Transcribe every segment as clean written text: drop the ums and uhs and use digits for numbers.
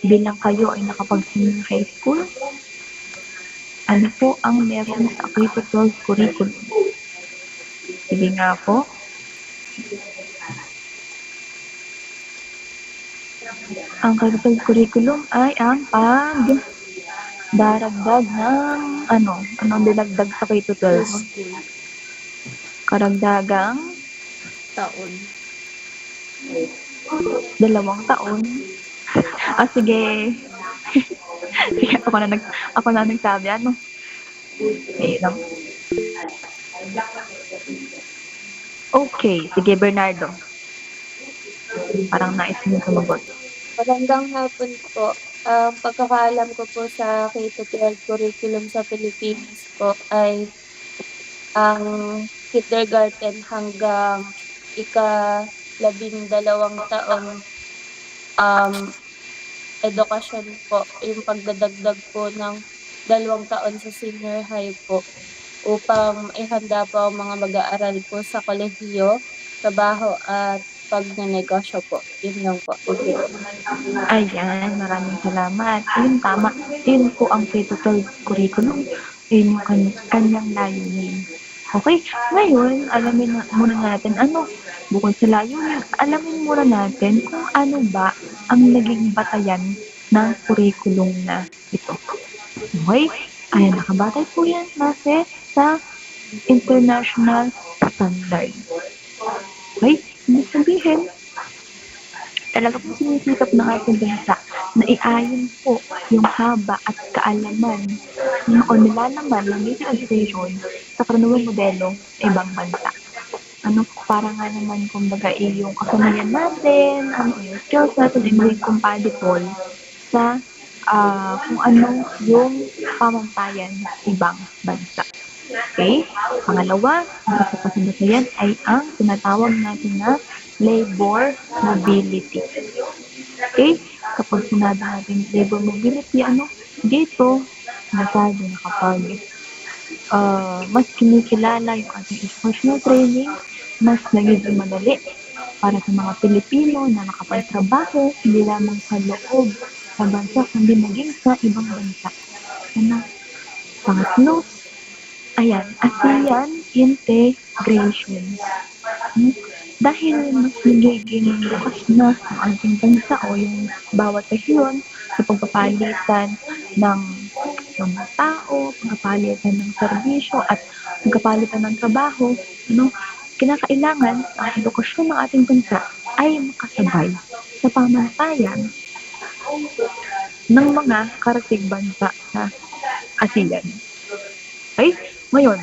bilang kayo ay nakapag-senior high school, ano po ang meron sa K-12 curriculum? Sige nga po. Ang K-12 curriculum ay ang daragdag ng anong dinagdag sa K-12? Karagdagang Taon. 2 taon. Sige. Sige, ako na nagsabi, ano? Lang. Okay, sige Bernardo. Parang nais mo sumagot. Magandang hapon po. Ang pagkakaalam ko po sa K-12 curriculum sa Pilipinas po ay ang kindergarten hanggang ika-12 taon edukasyon po, yung pagdadagdag po ng 2 taon sa senior high po upang ihanda po ang mga mag-aaral po sa kolehiyo, trabaho at pagnenegosyo po. Yun lang po. Okay. Ayan, maraming salamat. Ayun, tama. Yun po ang K-12 curriculum. Yun yung kanyang layunin. Okay, ngayon, alamin muna natin, bukod sa layunin, alamin muna natin kung ano ba ang naging batayan ng curriculum na ito. Okay? Ayan, nakabatay po yan base sa international standard. Okay? Ibig sabihin, talaga po sinisikap ng ating bansa na iayon po yung haba at kaalaman o nilalaman ng basic education sa karaniwang modelo sa ibang bansa. Para nga naman kumbaga yung kasanayan natin, yung skills natin ay maging compatible sa kung ano yung pamantayan sa ibang bansa. Okay? Pangalawa, ang isa pa sa batayan ay ang tinatawag natin na labor mobility. Okay? Kapag sinabi natin labor mobility, dito, nasabi na kapag mas kinikilala yung ating educational training, mas nagiging madali para sa mga Pilipino na nakapagtrabaho, hindi lamang sa loob sa bansa, kundi maging sa ibang bansa. Pangatlo, ayan, ASEAN integration. Dahil mas nagiging bukas na ang ating bansa o yung bawat rehiyon sa pagpapalitan ng mga tao, pagpapalitan ng serbisyo at pagpapalitan ng trabaho, kinakailangan ang edukasyon ng ating bansa ay makasabay sa pamantayan ng mga karatig bansa sa ASEAN. Okay? Ngayon,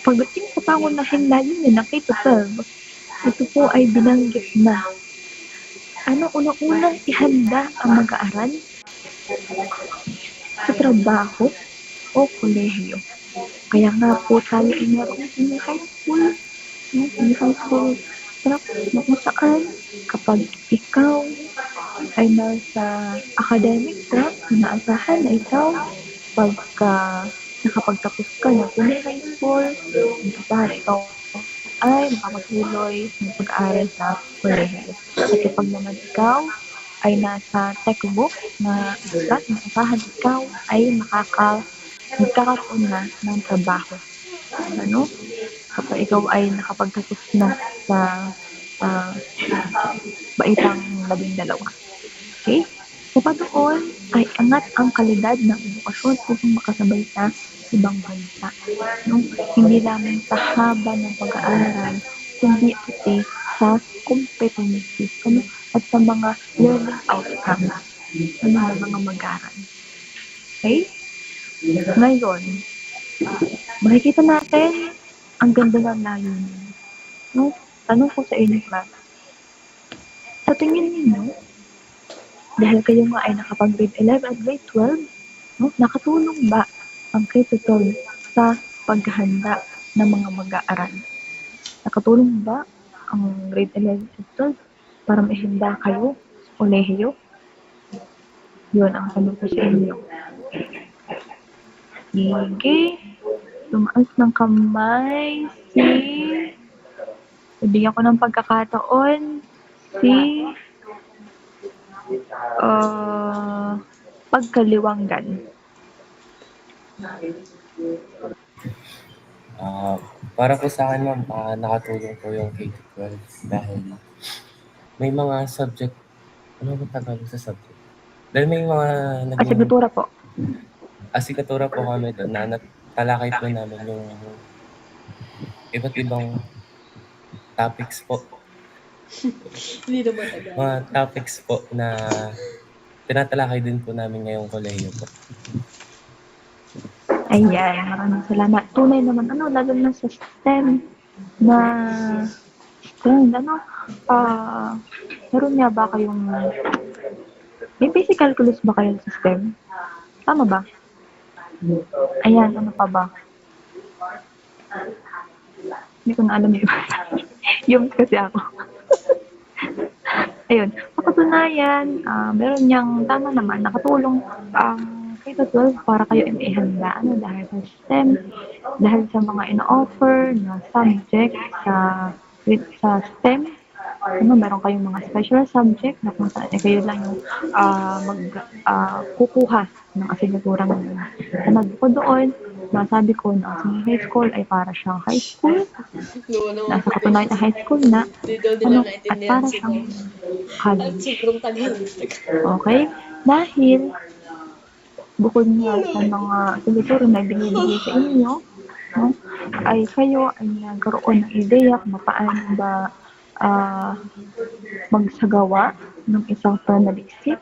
pagdating sa pangunahing layunin ng K-12, ito po ay binanggit na unang-unang ihanda ang mag-aaral sa trabaho o kolehiyo. Kaya nga po tayo ay meron senior high school. Senior high school track na kung saan kapag ikaw ay nasa academic track, inaasahan na ikaw pagka nakapagtapos ka ng senior high school, inaasahan ikaw ay makapatuloy ng pag-aaral sa kolehiyo. At kapag naman ikaw ay nasa textbook na track, inaasahan ikaw ay magkakaroon na ng trabaho. Kapag ikaw ay nakapagtapos na sa baitang 12. Okay? Kapag doon ay angat ang kalidad ng edukasyon upang makasabay sa ibang bansa. Hindi lamang sa haba ng pag-aaral, kundi pati sa competency at sa mga learning outcomes ng mga mag-aaral. Okay? Ngayon, makikita natin ang ganda ng layunin. Tanong ko sa inyo, class. Sa tingin niyo, dahil kayo nga ay nakapag-grade 11 at grade 12, nakatulong ba ang K-12 sa paghahanda ng mga mag-aaral? Nakatulong ba ang grade 11 at 12 para maihanda kayo sa kolehiyo? Yun ang tanong ko sa inyo. Sige. Tumaas ng kamay bibigyan ko ng pagkakataon si ah, pagkaliwanggan. Para po sa akin ma'am, nakatulong po yung K-12 dahil may mga subject, ano ba Tagalog sa subject? Dahil may mga naging Asignatura po. asignatura po kami doon na talakay po namin yung iba't ibang topics po. Hindi na matagal. Mga topics po na tinatalakay din po namin ngayong kolehiyo po. Ayan, maraming salamat. Tunay naman, lalo na sa STEM na STEM, meron nga ba kayong, may basic calculus ba kayo sa STEM? Tama ba? Ayan, ano pa ba? Hindi ko na alam yung iba. Yung kasi ako. Ayun, kapatunayan, meron niyang, tama naman, nakatulong ang K-12 para kayo ay maihanda, dahil sa STEM, dahil sa mga ino-offer na subject sa STEM, meron kayong mga special subject na kung saan kayo lang yung kukuha ng asignaturang yun. Ano ko doon, masabi ko na ang high school ay para siyang high school, nasa katunayan na high school na, at para siyang college. Sobrang tagal. Okay? Dahil, bukod nga sa mga asignatura na binibigay sa inyo, ay kayo ay nagkaroon ng ideya kung paano ba magsagawa ng isang panaliksik,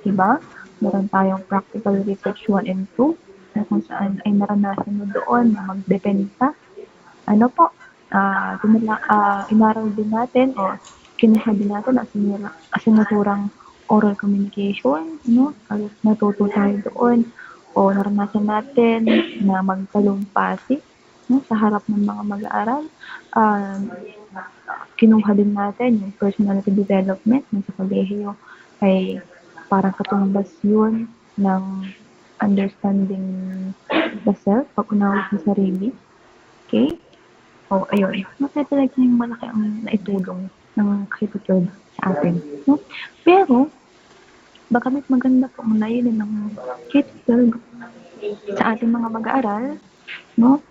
diba? Meron tayong practical research 1 and 2 na kung saan ay naranasan mo doon na magbebenta. Ano po, inaral din natin o kinuha din natin asinaturang oral communication, natuto tayo doon o naranasan natin na magtalumpati sa harap ng mga mag-aaral. Kinuha din natin yung personality development sa kolehiyo ay parang katumbas yun ng understanding the self, pag-unawa sa sarili. Okay? O, ayun. Masaya talaga yung malaki ang naitulong ng K-12 sa atin. No? Pero, bagamit maganda po ang layunin ng K-12 sa ating mga mag-aaral, no?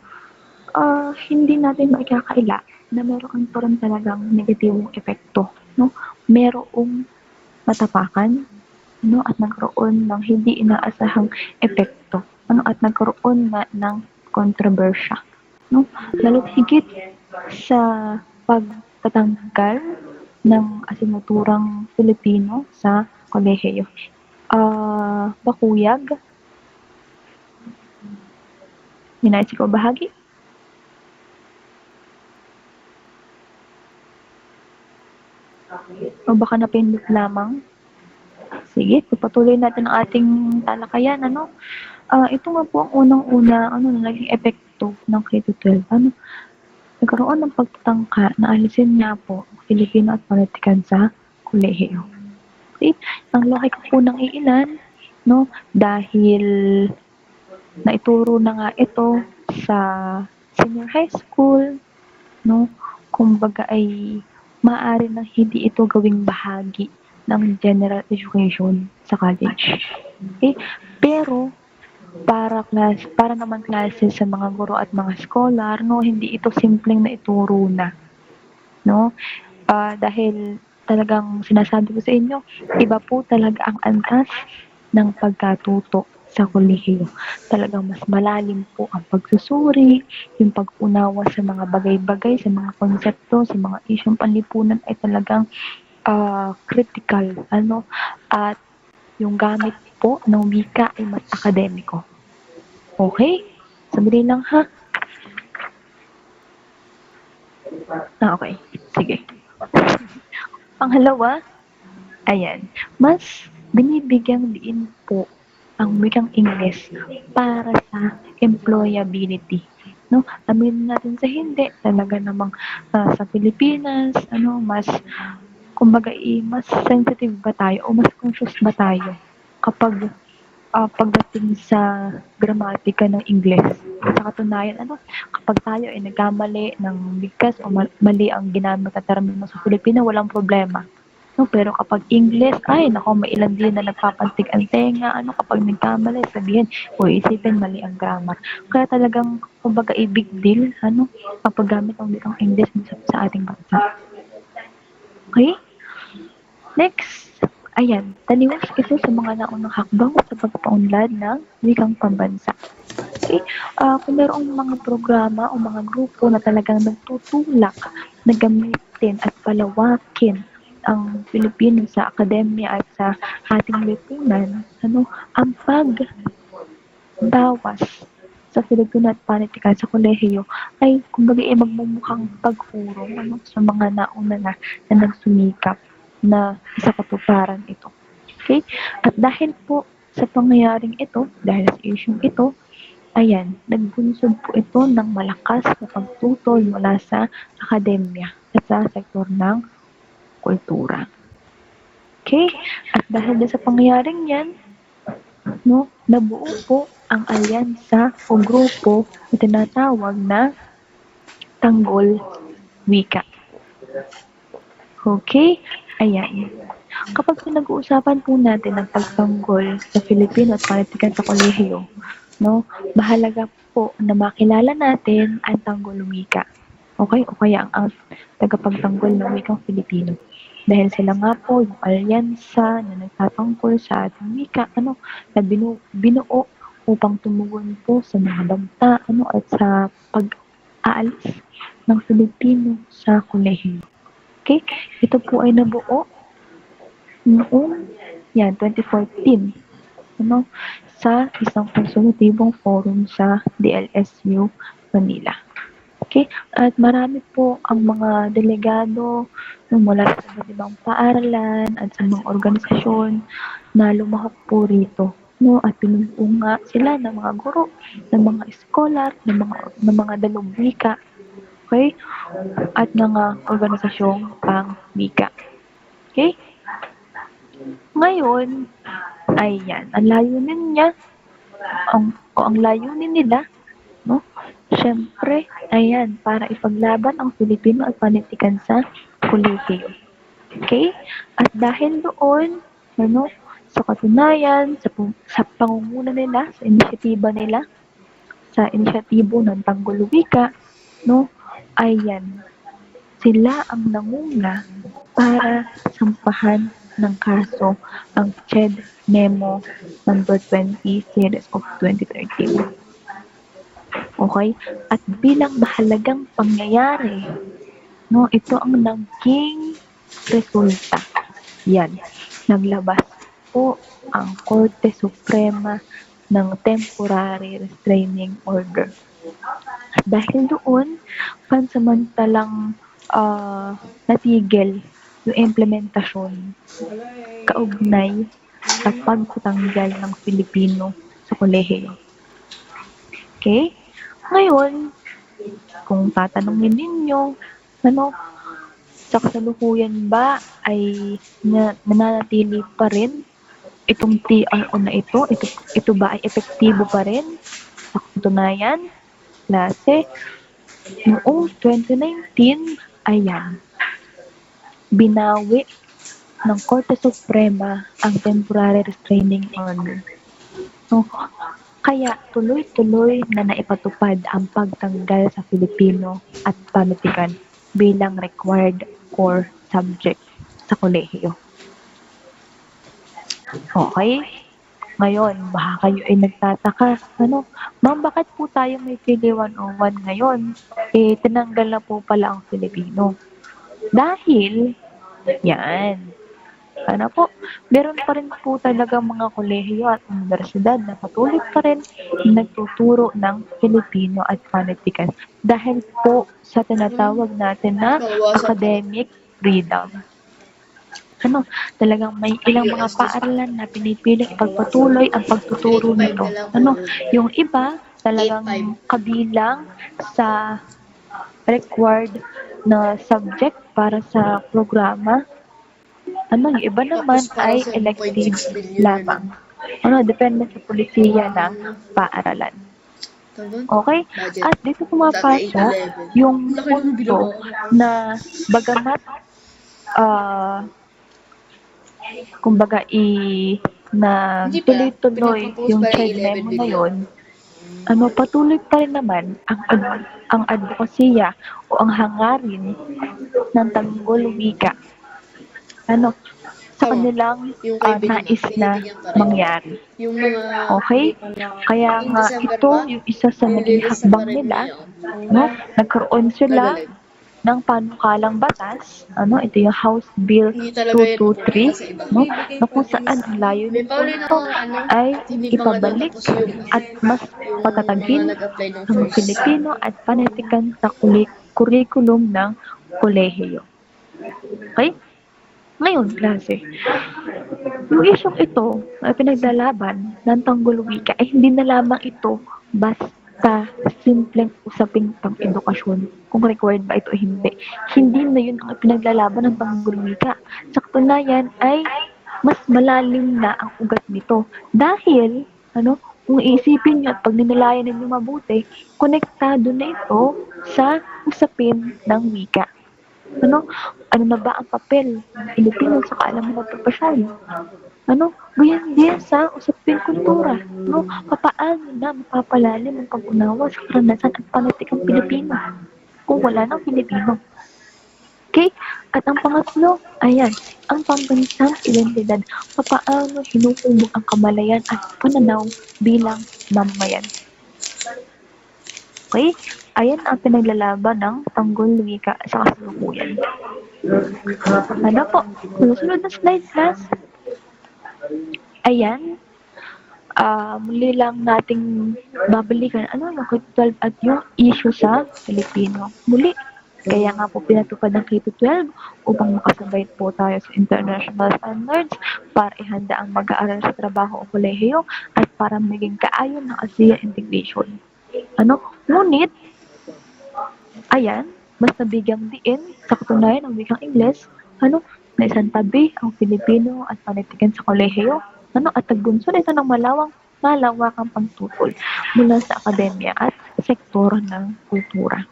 Hindi natin maikakaila na meron pa rin talagang negatibong epekto, no? Merong matapakan, at nagkaroon ng hindi inaasahang epekto, at nagkaroon na ng kontrobersya, no? Lalo higit sa pagtatanggal ng asignaturang Filipino sa kolehiyo. Bakuyag, ninais ko bahagi? O baka napindot lamang? Sige, pagpatuloy natin ang ating talakayan, ito nga po ang unang-una, na naging epekto ng K-12. Nagkaroon ng pagtatangka na alisin nga po ang Filipino at politikan sa kolehiyo. Okay? Ang laki ko po ng iilan, dahil naituro na nga ito sa senior high school, kumbaga ay maaari nang hindi ito gawing bahagi ng general education sa college. Okay? Pero, para naman klase sa mga guro at mga scholar, hindi ito simpleng naituro na. Dahil talagang sinasabi ko sa inyo, iba po talaga ang antas ng pagkatuto sa kolehiyo. Talagang mas malalim po ang pagsusuri, yung pag-unawa sa mga bagay-bagay, sa mga konsepto, sa mga isyong panlipunan ay talagang critical, at yung gamit po ng wika ay mas akademiko. Okay? Sandali lang ha. Okay. Sige. Pangalawa, ayan, mas binibigyang diin po ang wikang Ingles para sa employability. Aminin natin sa hindi, talaga namang sa Pilipinas, mas mas sensitive ba tayo o mas conscious ba tayo kapag pagdating sa gramatika ng Ingles. Sa katunayan, kapag tayo ay nagkamali ng bigkas o mali ang ginamit na termino sa Pilipino, walang problema. No, pero kapag English, ay nako, may ilan din na nagpapantig ang tenga. Ano, kapag nagkamali, sabihin, o isipin mali ang grammar. Kaya talagang, kumbaga, big deal, ano, ang paggamit ng wikang English sa ating bansa. Okay? Next, ayan, taliwas ito sa mga naunang hakbang sa pagpaunlad ng wikang pambansa. Okay? Kung mayroong mga programa o mga grupo na talagang nagtutulak na gamitin at palawakin ang Pilipino sa akademya at sa ating lipunan, ano, ang pagbawas sa Filipino at panitikan sa kolehiyo ay kumbaga ay magmumukhang pag-urong ano, sa mga nauna na nagsumikap na sa katuparan ito. Okay? At dahil po sa pangyayaring ito, dahil sa isyong ito, ayan, nagbunsod po ito ng malakas na pagtutol mula sa akademya at sa sektor ng kultura. Okay? At dahil sa pangyayaring yan, no, nabuo po ang alyansa o grupo na tinatawag na Tanggol Wika. Okay? Ayan. Kapag pinag-uusapan po natin ang pagtanggol sa Filipino at panitikan sa kolehiyo, no, mahalaga po na makilala natin ang Tanggol Wika. Okay? O kaya ang tagapagtanggol ng wikang Filipino. Dahil sila nga po yung alyansa na nagtatangkol sa ating wika, ano, na binuo upang tumugon po sa mga banta, ano, at sa pag-aalis ng Filipino sa kolehiyo. Okay? Ito po ay nabuo noong 2014, ano, sa isang konsultibong forum sa DLSU Manila. Okay? At marami po ang mga delegado mula sa iba't ibang paaralan at sa mga organisasyon na lumahok po rito. No? At pinunto nga sila ng mga guro, ng mga scholar, ng mga dalubwika, okay? At mga organisasyong pang-wika. Okay? Ngayon, ayan, ang layunin niya, ang layunin nila, no? Siyempre, ayan, para ipaglaban ang Filipino at panitikan sa kolehiyo. Okay? At dahil doon, ano, sa katunayan, sa pangunguna nila, sa inisyatiba nila, sa inisyatibo ng Tanggol Wika, no, ayan, sila ang nanguna para sampahan ng kaso ang CHED Memo number 20 series of 2013. Okay? At bilang mahalagang pangyayari, no, ito ang naging resulta. Yan. Naglabas po ang Korte Suprema ng Temporary Restraining Order. At dahil doon, pansamantalang natigil yung implementasyon kaugnay sa pagtatanggal ng Filipino sa kolehiyo. Okay? Ngayon, kung tatanungin ninyo, ano, sa kasalukuyan ba ay nananatili pa rin itong TRO na ito? Ito ba ay epektibo pa rin? Sa katunayan, klase, noong 2019, ayan, binawi ng Korte Suprema ang Temporary Restraining Order. So, kaya tuloy-tuloy na naipatupad ang pagtanggal sa Filipino at panitikan bilang required core subject sa kolehiyo. Okay? Ngayon, baka kayo ay nagtataka, ano, ma'am, bakit po tayo may Philly 101 ngayon? Tinanggal na po pala ang Filipino. Dahil, yan, ano po, meron pa rin po talaga mga kolehiyo at universidad na patuloy pa rin nagtuturo ng Filipino at panitikan dahil po sa tinatawag natin na academic freedom. Ano, talagang may ilang mga paaralan na pinipiling ipagpatuloy ang pagtuturo nito. Ano, yung iba talagang kabilang sa required na subject para sa programa. Ano, yung iba naman ay elective lamang. Ano, depende sa polisiya ng paaralan. Okay? At dito pumapasok yung punto na bagamat kumbaga Hindi pa. tuloy-tuloy Pinagpo-post yung pa yung child 11 memo na bigla. yun, patuloy pa rin naman ang advokasya o ang hangarin ng tanggol wika sa Tama. kanilang Yung kay Vilma, nais na binibigyan pa rin. mangyari. Yung mga Okay? Kaya yung nga December ito pa, yung isa sa naging nililista pa hakbang rin nila, ngayon. nagkaroon sila Kagaling. ng panukalang batas, ito yung House Bill Hindi talaga yan mapupunta 223, sa ibang no, libo. na kung saan ang May layunin po Pauli nito na ay hindi pa nga daw ipabalik tapos yung at mas mga patatagin nag-apply ng ang first. Filipino at panitikan sa kurikulum ng kolehiyo. Okay? Ngayon, klase, yung isyong ito ay pinaglalaban ng tanggol wika ay hindi na lamang ito basta simpleng usaping pang-edukasyon kung required ba ito o hindi. Hindi na yun ang pinaglalaban ng tanggol wika. Sa katunayan ay mas malalim na ang ugat nito. Dahil, kung iisipin nyo at pag ninalayan ninyo mabuti, konektado na ito sa usapin ng wika. Ano na ba ang papel ng Pilipino sa kaalaman ng propesyon? Ganyan din sa usaping kultura. Papaano na mapapalalim ang pag-unawa sa karanasan at panitikang Pilipino kung wala ng Pilipino? Okay? At ang pangatlo, ayan, ang pambansang identidad. Papaano hinuhubog ang kamalayan at pananaw bilang mamamayan. Okay? Ayan ang pinaglalaban ng tanggol wika sa kasalukuyan. Ano po? Susunod na slide, class. Ayan. Muli lang nating babalikan yung K-12 at yung issue sa Filipino. Muli, kaya nga po pinatupad ng K-12 upang makasabay po tayo sa international standards para ihanda ang mag-aaral sa trabaho o kolehiyo at para maging kaayon ng ASEAN integration. Ngunit, ayan, mas nabigyang diin sa katunayan ng wikang Ingles, na isang tabi ang Filipino at panitikan sa kolehiyo, at nagbunsod ito ng malawakang pagtutol mula sa akademya at sektor ng kultura.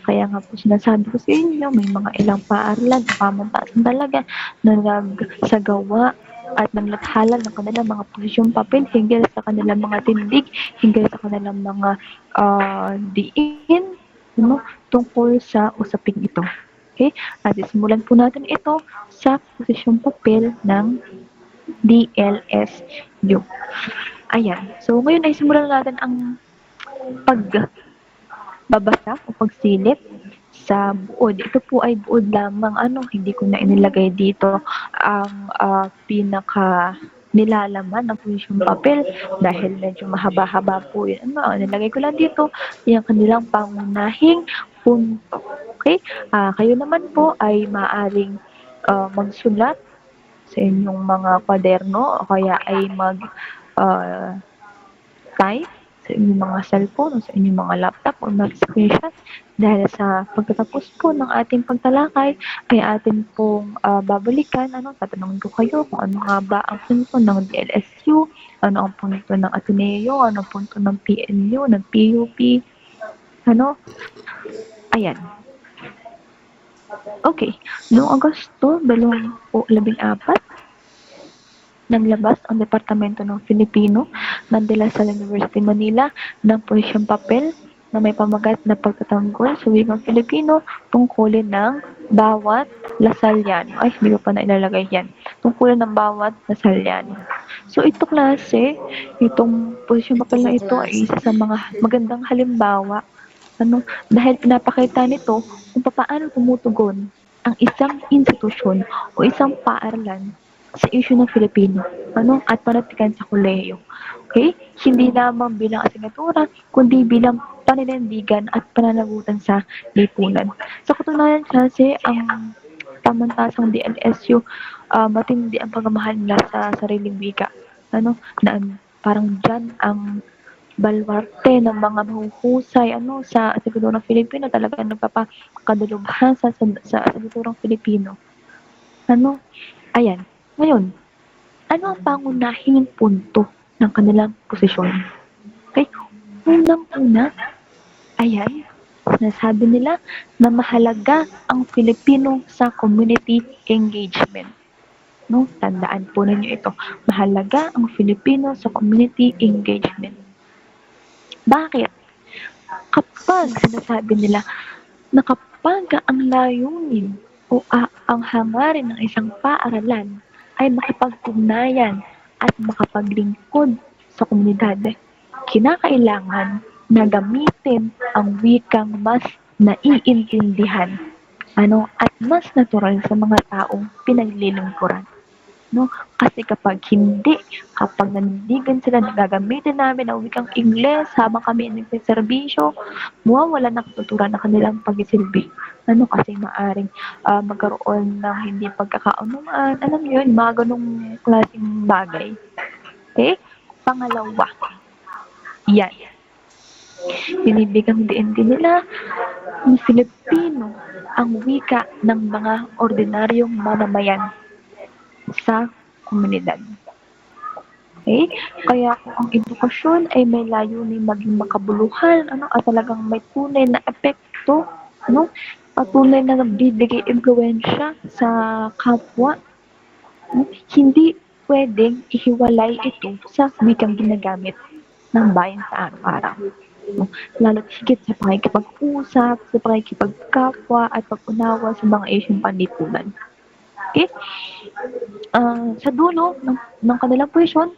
Kaya nga po sinasabi ko sa inyo, may mga ilang paaralan o pamantasan talaga na nagsagawa at naglathala ng kanilang mga posisyong papel hinggil sa kanilang mga tindig, hinggil sa kanilang mga diin, tungkol sa usaping ito. Okay? At simulan po natin ito sa posisyong papel ng DLSU. Ayan. So, ngayon ay simulan natin ang pagbabasa o pagsilip sa buod. Ito po ay buod lamang, hindi ko na inilagay dito ang pinaka nilalaman ng posisyong papel dahil medyo mahaba-haba po yun. Nilagay ko lang dito yung kanilang pangunahing punto. Okay? Kayo naman po ay maaring magsulat sa inyong mga kwaderno o kaya ay type sa inyong mga cellphone o sa inyong mga laptop o mag-screenshot dahil sa pagkatapos po ng ating pagtalakay ay atin pong babalikan, tatanungin ko kayo kung ano nga ba ang punto ng DLSU, ano ang punto ng Ateneo, ano ang punto ng PNU, ng PUP, ayan. Okay, noong Agosto 2014, naglabas ang Departamento ng Filipino ng De La Salle University, Manila ng posisyong papel na may pamagat na pagtatanggol sa wikang Filipino tungkulin ng bawat Lasalliano. Ay, hindi ko pa na ilalagay yan. Tungkulin ng bawat Lasalliano. So, ito klase, itong posisyong papel na ito ay isa sa mga magandang halimbawa dahil pinapakita nito kung paano tumutugon ang isang institusyon o isang paaralan sa issue ng Filipino, at panatikan sa kolehiyo. Okay? Hindi lamang bilang asignatura, kundi bilang paninindigan at pananagutan sa lipunan. Sa katunayan kasi, ang pamantasang DLSU, matindi ang pagmamahal nila sa sariling wika. Na parang dyan ang balwarte ng mga mahuhusay sa asignaturang Filipino, talagang nagpapakadalubhan sa asignaturang Filipino. Ayan. Ngayon, ano ang pangunahing punto ng kanilang posisyon? Okay? Unang-una, ayan, sinasabi nila na mahalaga ang Filipino sa community engagement. No? Tandaan po ninyo ito. Mahalaga ang Filipino sa community engagement. Bakit? Kapag sinasabi nila na kapag ang layunin o ang hangarin ng isang paaralan ay makipag-ugnayan at makapaglingkod sa komunidad, kinakailangan na gamitin ang wikang mas naiintindihan at mas natural sa mga taong pinaglilingkuran. No? Kasi kapag nanindigan sila na gagamitin namin ang wikang Ingles habang kami nagsiservisyo, mawawala na katuturan na kanilang pagsisilbi. Kasi maaring magkaroon ng hindi pagkakaunawaan. Alam niyo yun, mga ganong klaseng bagay. Okay? Pangalawa, yan. Binibigyan din nila ng Filipino ang wika ng mga ordinaryong mamamayan sa komunidad. Okay? Kaya kung ang edukasyon ay may layunin maging makabuluhan, at talagang may tunay na epekto, patunay na nagbibigay impluwensya sa kapwa, hindi pwedeng ihiwalay ito sa wikang ginagamit ng bayan sa araw-araw. Lalo't higit sa pakikipag-usap, sa pakikipagkapwa at pag-unawa sa mga isyung panlipunan. Okay? Sa dulo ng kanilang puwisyon,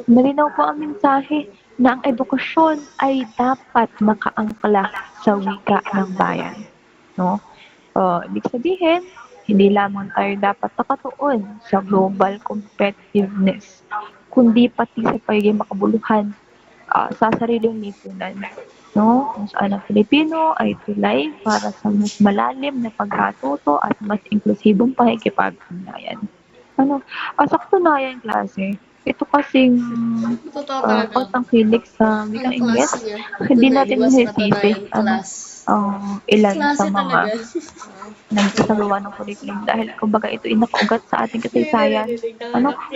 malinaw po ang mensahe na ang edukasyon ay dapat nakaangkla sa wika ng bayan. No? Ibig sabihin, hindi lamang tayo dapat nakatuon sa global competitiveness, kundi pati sa pagiging makabuluhan sa sariling lipunan. No? Kung saan ang Filipino ay tulay para sa mas malalim na pagkatuto at mas inklusibong pakikipag-ugnayan. Sa katunayan, klase, ito kasing Totoo talaga. pagtangkilik sa wikang Ang Ingles, klase niya. hindi natin Diba, masisisi class. ilan Klase sa mga talaga. nagsasagawa ng curriculum dahil kumbaga ito ay nakaugat sa ating kasaysayan.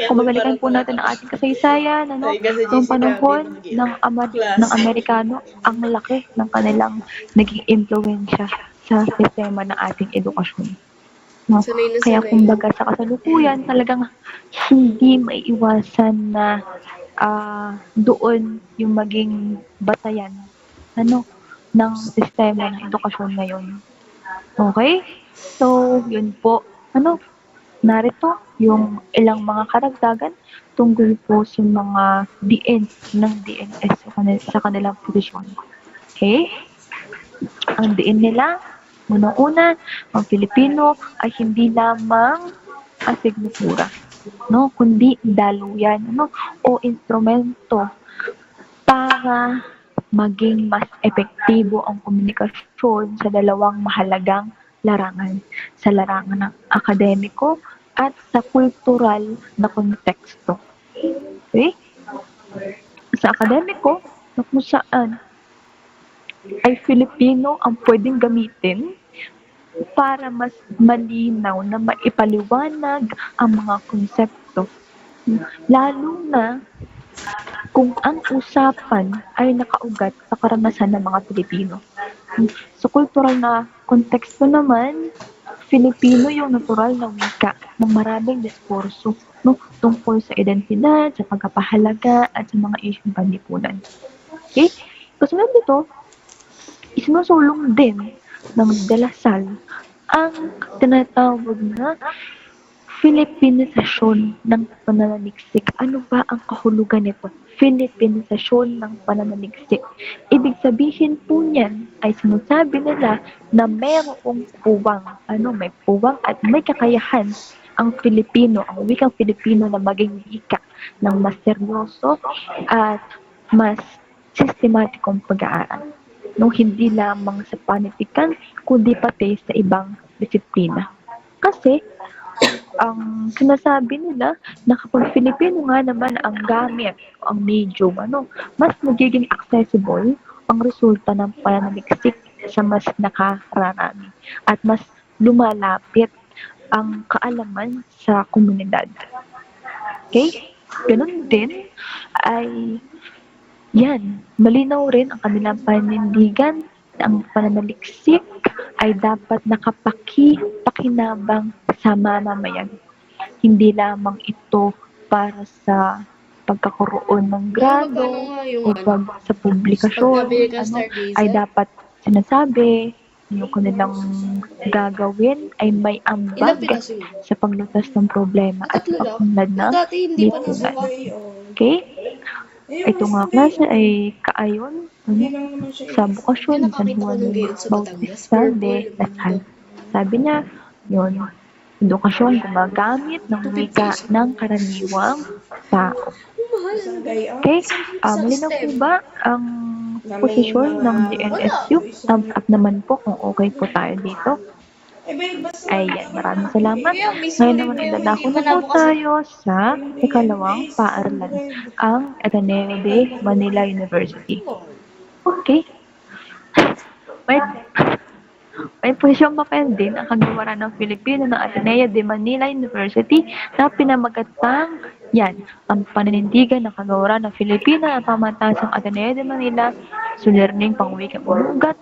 Kung babalikan po natin ang ating kasaysayan, noong panahon ng Amerikano, ang laki ng kanilang naging impluwensya sa sistema ng ating edukasyon. No? Sanay na Kaya sanay. kumbaga sa kasalukuyan, talagang hindi maiiwasan na doon yung maging batayan ng sistema ng edukasyon ngayon. Okay? So, yun po. Narito yung ilang mga karagdagan tungkol po sa mga DN ng DNS sa kanilang posisyon. Okay? Ang DN nila, unang-una, ang Filipino ay hindi lamang asignatura, kundi daluyan, o instrumento para maging mas epektibo ang komunikasyon sa dalawang mahalagang larangan, sa larangan ng akademiko at sa kultural na konteksto. Okay? Sa akademiko, na kung saan ay Filipino ang pwedeng gamitin para mas malinaw na maipaliwanag ang mga konsepto. Lalo na kung ang usapan ay nakaugat sa karanasan ng mga Pilipino. Sa kultural na konteksto naman, Filipino yung natural na wika ng maraming diskurso tungkol sa identidad, sa pagkapahalaga, at sa mga isyong panlipunan. Okay? Kasunod nito, isinusulong din ng dalasal ang tinatawag na Filipinisasyon ng pananaliksik. Ano ba ang kahulugan nito? Filipinisasyon ng pananaliksik. Ibig sabihin po niyan ay sinasabi nila na mayroong puwang, may puwang at may kakayahan ang Filipino, ang wikang Filipino na maging wika ng mas seryoso at mas sistematikong pag-aaral. Hindi lamang sa panitikan, kundi pati sa ibang disiplina. Kasi, ang sinasabi nila na kapag Filipino nga naman ang gamit o ang medium, mas nagiging accessible ang resulta ng pananaliksik sa mas nakararami at mas lumalapit ang kaalaman sa komunidad. Okay? Ganun din ay malinaw rin ang kanilang panindigan na ang pananaliksik ay dapat nakapakinabang sa mamamayan. hindi lamang ito para sa pagkakaroon ng grado Magkano nga yung o pag sa publikasyon, pagkabili ka ay Stargazer? dapat sinasabi yung kanilang gagawin ay may Ilang ambag piraso yun? sa paglutas ng problema at Tatlo lang? pag-unlad ng Dati hindi pa lipunan. nasukat. Okay? Ito nga klase ay kaayon sa bukasyon ni San Juan Bautista de Lasal. Sabi niya, yun, edukasyon gumagamit ng wika ng karaniwang tao. Okay? Malinaw po ba ang posisyon ng GNSU? Thumbs up naman po kung okay po tayo dito. Ayan, maraming salamat. Ngayon naman idadako na po tayo sa ikalawang paaralan, ang Ateneo de Manila University. Okay? May posisyong papel din ang kagawaran ng Pilipino ng Ateneo de Manila University na pinamagatang yan, ang paninindigan ng kagawaran ng Filipino at pamatasang Ateneo de Manila, suliraning pangwikang umugat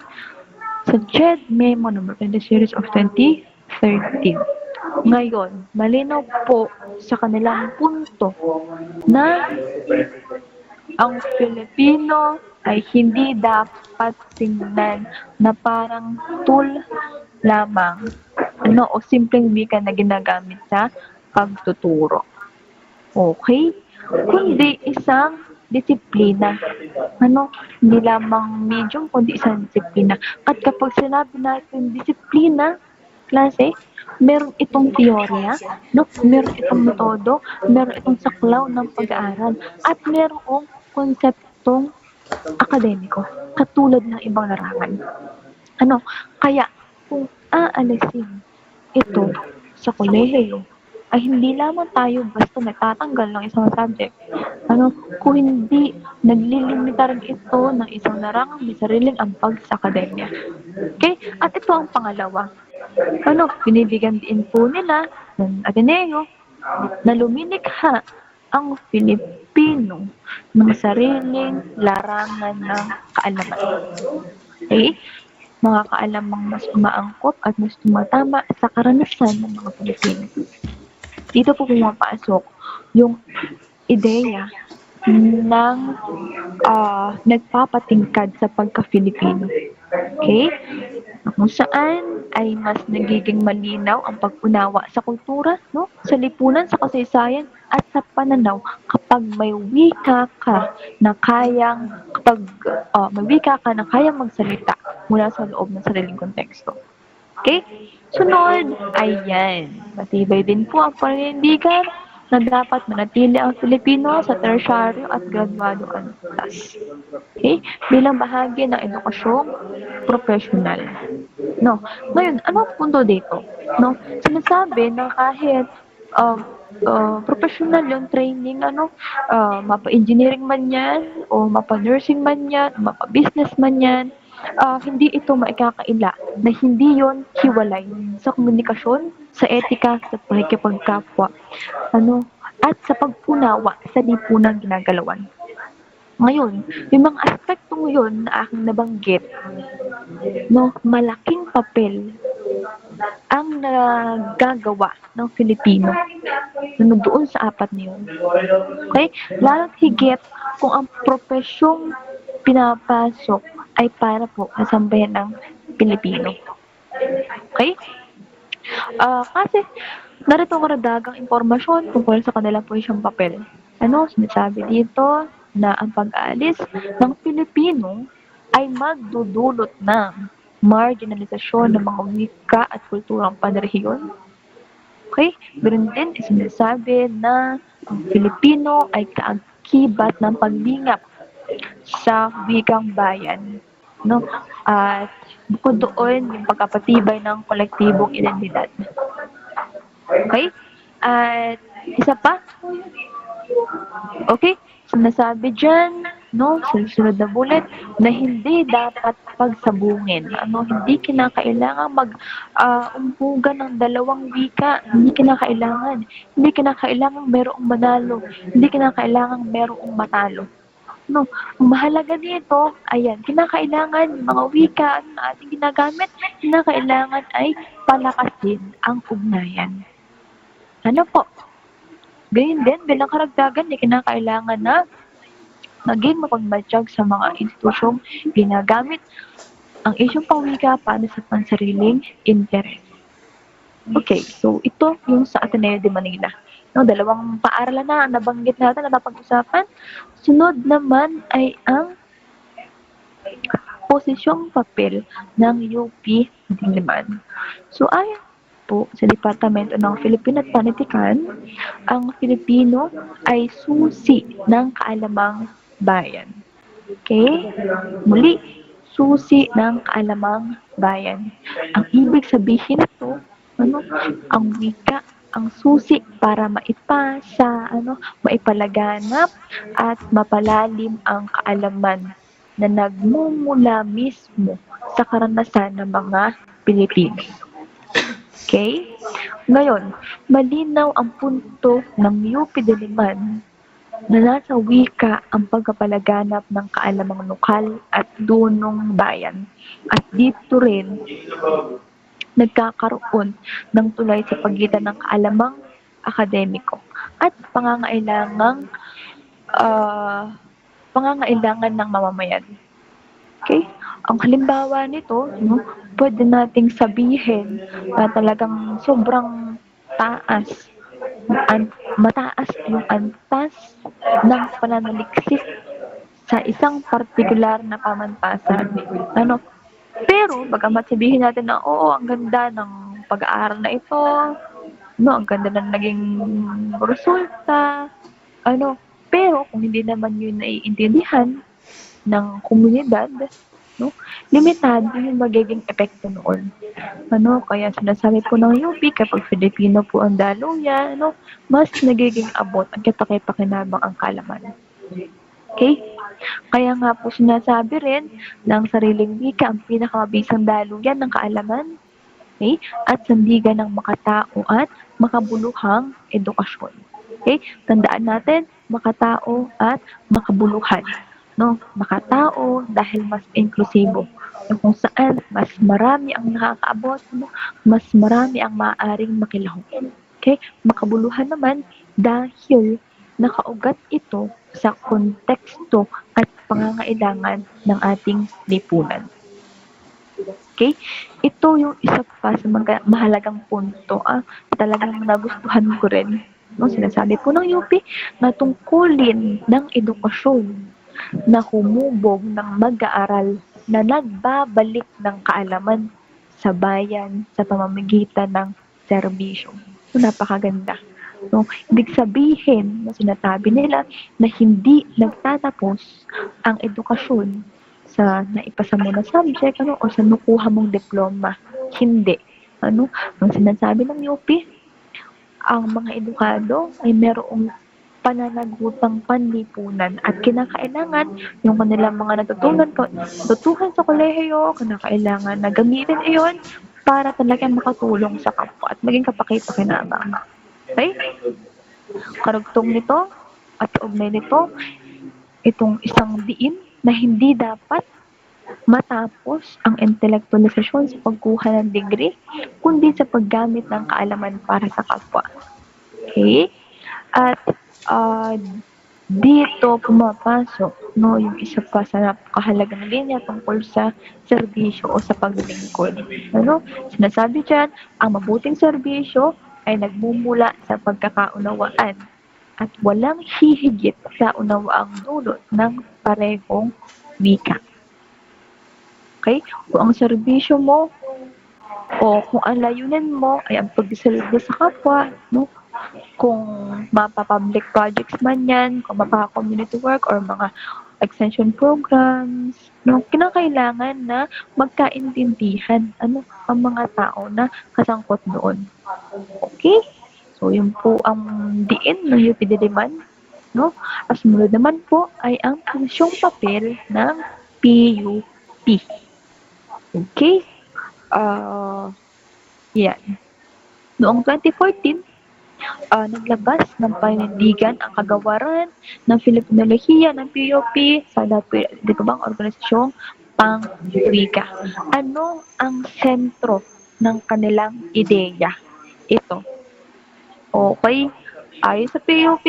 sa JED Memo No. 20 Series of 2013. Ngayon, malinaw po sa kanilang punto na ang Filipino ay hindi dapat tingnan na parang tool lamang o simpleng wika na ginagamit sa pagtuturo. Okay? Kundi isang disiplina. Hindi lamang medium, kundi isang disiplina. At kapag sinabi natin disiplina, klase, meron itong teorya, meron itong metodo, meron itong saklaw ng pag-aaral, at merong konseptong akademiko, katulad ng ibang larangan. Kaya, kung aalisin ito sa kolehiyo, ay hindi lamang tayo basta nagtatanggal ng isang subject. Kung hindi naglilimita rin ito ng isang larangan may sariling ambag sa akademya. Okay? At ito ang pangalawa. Binibigyan din po nila ng Ateneo na lumilikha ang Filipino ng sariling larangan ng kaalaman. Okay? Mga kaalamang mas umaangkop at mas tumatama sa karanasan ng mga Pilipino. Dito po pumapasok yung ideya ng nagpapatingkad sa pagka-Filipino. Okay? Kung saan ay mas nagiging malinaw ang pag-unawa sa kultura, sa lipunan, sa kasaysayan, at sa pananaw kapag may wika ka na kayang magsalita mula sa loob ng sariling konteksto. Okay? Sunod, ayan. Matibay din po ang paninindigan na dapat manatili ang Filipino sa tersyaryo at graduado antas. Okay? Bilang bahagi ng edukasyong profesional. Ngayon, ano ang punto dito? Sinasabi na kahit professional yung training, mapa-engineering man yan, o mapa-nursing man yan, mapa-business man yan, hindi ito maikakaila na hindi yon hiwalay sa komunikasyon, sa etika, sa pakikipagkapwa, at sa pagpunawa sa lipunang ginagalawan. Ngayon, yung mga aspektong yun na aking nabanggit, malaking papel ang nagagawa ng Filipino doon sa apat na yun. Okay? Lalo't higit kung ang profesyong pinapasok ay para po sa sambayan ng Pilipino. Okay? Kasi narito karadagang impormasyon tungkol sa kanilang posisyong papel. Sinasabi dito na ang pag-aalis ng Pilipino ay magdudulot ng marginalisasyon ng mga wika at kulturang panrehiyon. Okay? Meron din sinasabi na ang Filipino ay kaakibat ng paglingap sa wikang bayan. At bukod doon, yung pagkapatibay ng kolektibong identidad. Okay? At isa pa, okay, sinasabi dyan, sa susunod na bullet, na hindi dapat pagsabungin. Hindi kinakailangan umpugan ng dalawang wika. Hindi kinakailangan. Hindi kinakailangan merong manalo. Hindi kinakailangan merong matalo. Ang mahalaga dito, ayan, kinakailangan yung mga wika na ating ginagamit, kinakailangan ay palakasin ang ugnayan. Gayun din, bilang karagdagan, kinakailangan na maging mapagmatyag sa mga institusyong ginagamit ang isyong pangwika para sa pansariling interes. Okay, so ito yung sa Ateneo de Manila. No, dalawang paaralan na ang nabanggit natin na napag-usapan. Sunod naman ay ang posisyong papel ng UP Diliman. So ayon po sa Departamento ng Philippine at Panitikan, ang Filipino ay susi ng kaalamang bayan. Okay? Muli, susi ng kaalamang bayan. Ang ibig sabihin nito, ang wika, ang susi para maipasa, maipalaganap at mapalalim ang kaalaman na nagmumula mismo sa karanasan ng mga Pilipino. Okay? Ngayon, malinaw ang punto ng UP Diliman na nasa wika ang pagpapalaganap ng kaalamang lokal at dunong bayan. At dito rin, nagkakaroon ng tulay sa pagitan ng kaalamang akademiko at pangangailangan ng mamamayan. Okay? Ang halimbawa nito, pwede nating sabihin na talagang sobrang taas, mataas yung antas ng pananaliksik sa isang partikular na pamantasan. Pero, bagamat sabihin natin na, oo, ang ganda ng pag-aaral na ito, ang ganda ng naging resulta, pero kung hindi naman yun naiintindihan ng komunidad, limitado yung magiging epekto noon. Kaya sinasabi po ng UP, kapag Filipino po ang daluyan, mas nagiging abot at kapakipakinabang ang kaalaman. Okay? Kaya nga po sinasabi rin ng sariling wika ang pinakamabisang daluyan ng kaalaman, okay? At sandigan ng makatao at makabuluhang edukasyon. Okay? Tandaan natin, makatao at makabuluhan. Makatao dahil mas inklusibo. Kung saan mas marami ang nakakaabot, mas marami ang maaaring makilahok. Okay? Makabuluhan naman dahil nakaugat ito sa konteksto at pangangailangan ng ating lipunan. Okay? Ito yung isa pa sa mga mahalagang punto. Talagang nagustuhan ko rin. Sinasabi po ng UP na tungkulin ng edukasyon na humubog ng mag-aaral na nagbabalik ng kaalaman sa bayan sa pamamagitan ng serbisyo. Napakaganda. Ibig sabihin na sinasabi nila na hindi nagtatapos ang edukasyon sa naipasa mo na subject o sa nakuha mong diploma. Hindi. Ang sinasabi ng UP, ang mga edukado ay merong pananagutang panlipunan at kinakailangan yung kanilang mga natutuhan sa kolehiyo, kinakailangan na gamitin iyon para talagang makatulong sa kapwa at maging kapakipakinabang. Okay? Karugtong nito at ugnay nito, itong isang diin na hindi dapat matapos ang intelektualisasyon sa pagkuha ng degree, kundi sa paggamit ng kaalaman para sa kapwa. Okay? At dito pumapasok yung isa pa sa napakahalagang linya tungkol sa serbisyo o sa paglilingkod. Sinasabi dyan, ang mabuting serbisyo ay nagmumula sa pagkakaunawaan at walang hihigit sa unawaang dulot ng parehong wika. Okay? Kung ang serbisyo mo o kung ang layunin mo ay ang pagdisalubyo sa kapwa, kung mapa-public projects man yan, kung mapa-community work or mga extension programs, kinakailangan na magkaintindihan ang mga tao na kasangkot doon. Okay? So, yun po ang diin ng UP Diliman. At sumunod naman po ay ang posisyong papel ng PUP. Okay? Yan. Noong 2014, naglabas ng panindigan ang kagawaran ng Filipinolohiya ng PUP sa di ba bang organisasyong pangwika. Ano ang sentro ng kanilang ideya? Ito. Okay? Ayon sa PUP,